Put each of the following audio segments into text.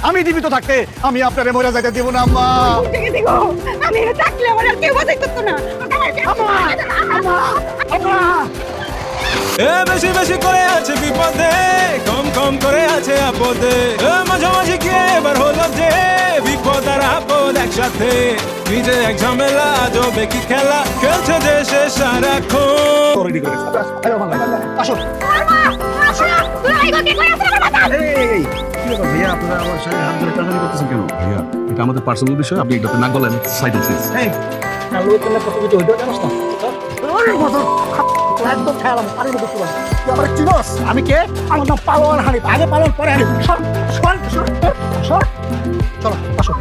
আমি জীবিত থাকতে আমি আপনারে মরে যাইতে দেব না আম্মা। আমি থাকলে আমার আর কেউ বাঁচাই করতো না। এ বেশি বেশি করে আছে বিপদে, কম কম করে আছে আপদে। মাঝামাঝি গিয়ে এবার হলো যে বিপদ আর আপদ একসাথে। নিজে এক ঝামেলা জবে কি খেলা খেলছে দেশে সারাক্ষণ। আসো ভাইয়া আপনারা আমার সাথে হাত ধরে টানাটানি করতেছেন কেন? ভাইয়া এটা আমাদের পার্সোনাল বিষয়, আপনি এটাতে না গলেন সাইড প্লিজ। একদম খেয়াল পারি না। তুই আমার চিনস? আমি কে? আমার নাম পালোয়ান হানিফ। আগে পালোয়ান পরে হানিফ। সর সর সর সর। চলো আসো।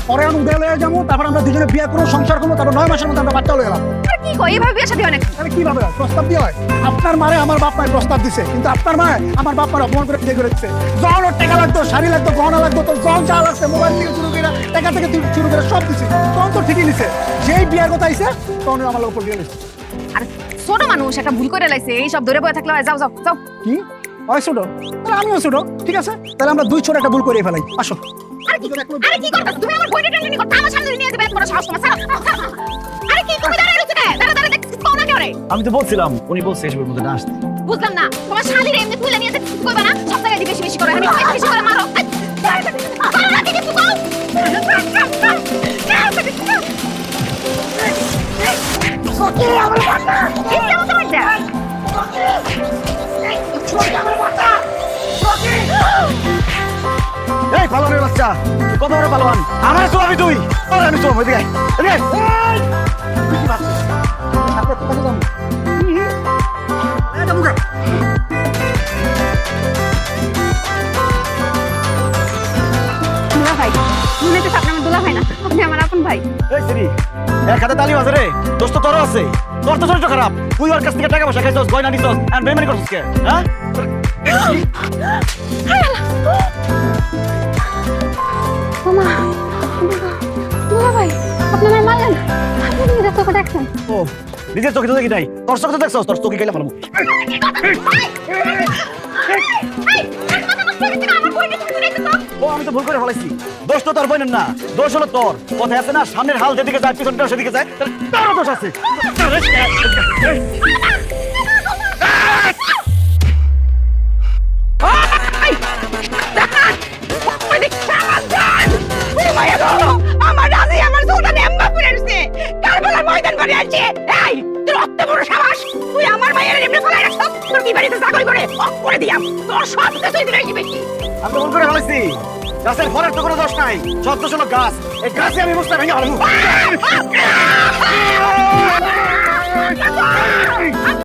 পরে আমি উদয় লয়ে যাবো, তারপর আমরা দুজনে বিয়ে করবো, সংসার করবো, তারপর 9 মাসের মধ্যে আমরা বাচ্চা হয়ে গেলাম। কি কই এভাবে বিয়ে শাদী হয় নাকি? আরে কিভাবে হয়? প্রস্তাব দিয়ে হয়? আপনার মারে আমার বাপ মায়ের প্রস্তাব দিছে, কিন্তু আপনার মা আমার বাপ মায়ের অপমান করে বিয়ে করে দিচ্ছে। যখন ওর টাকা লাগতো, শাড়ি লাগতো, গহনা লাগতো, তো যখন যা লাগছে মোবাইল থেকে শুরু করে টাকা থেকে শুরু করে সব দিছি, তখন তো ঠিকই নিছে। যেই বিয়ের কথা আইছে তখন আমার উপর বিয়ে নিছে। আর ছোট মানুষ একটা ভুল করে লাইছে, এই সব ধরে বয়ে থাকলে হয়। যাও যাও যাও। কি হয় ছোট? তাহলে আমিও ছোট, ঠিক আছে? তাহলে আমরা দুই ছোট একটা ভুল করে ফেলাই। আসো। আরে কি করতেছ তুমি? আমার বইটা টানি করতে আমার সামনে নিয়ে যাবে, এত বড় সাহস তোমার? আরে কি তুমি দাঁড়ায় রইছো না? দাঁড়া দেখছিস কোন না করে? আমি তো বলছিলাম, উনি বলছে এসবের মধ্যে না আসতে। বুঝলাম না, তোমার শালীর এমনি তুলে নিয়ে যেতে কইবা না? সব জায়গায় বেশি বেশি করে, আমি বেশি বেশি করে মারো। মারো না কি কিছু কও? ওকে আমার বাচ্চা ইচ্ছে মতো মার দে। এই পালোয়ানের বাচ্চা, কত বড় পালোয়ান! আমার তো আমি তুই, তোর আমি তোর এদিকে আয়, এদিকে আয়। তুই কি ভাবছিস? তারপরে তোর কাছে যাবো। এই যাবো গা। দুলা ভাই, মনে হচ্ছে আপনি আমার দুলা ভাই না, আপনি আমার আপন ভাই। এই সিরি, এক হাতে তালি বাজে রে, দোস্ত তোরও আছে। তোর তো চরিত্র খারাপ, তুই ওর কাছ থেকে টাকা পয়সা খাইছস, গয়না নিছস, আর বেইমানি করছিস কে? হ্যাঁ? ওমা, দুলা ভাই, আপনি আমার মারলেন, আপনি কি এত করে দেখছেন? ও, নিজের চোখে তো দেখি নাই, তোর চোখে তো দেখছস, তোর চোখে গেলে ভালো। ও আমি তো ভুল করে ফেলাইছি, দোষ তো তোর বোনের না, দোষ হলো তোর। কথা আছে না, সামনের হাল যেদিকে যায় পিছনটা সেদিকে যায়, তারও দোষ আছে। আমার রাজি আমার সুলতান এম্মা পুরেছে কারবালার ময়দান করে আছে। এই তোর অত বড় সাহস, তুই আমার মায়ের এমনি ফলাই রাখছ? তোর কি বাড়িতে চাকরি করে অফ করে দিয়াম, তোর সব কিছুই দিলে কি বেশি। আমি তো ভুল করে ফেলাইছি, গাছের ফলের তো কোনো দোষ নাই, সব দোষ হলো গাছ। এই গাছে আমি বুঝতে ভেঙে ফেলবো।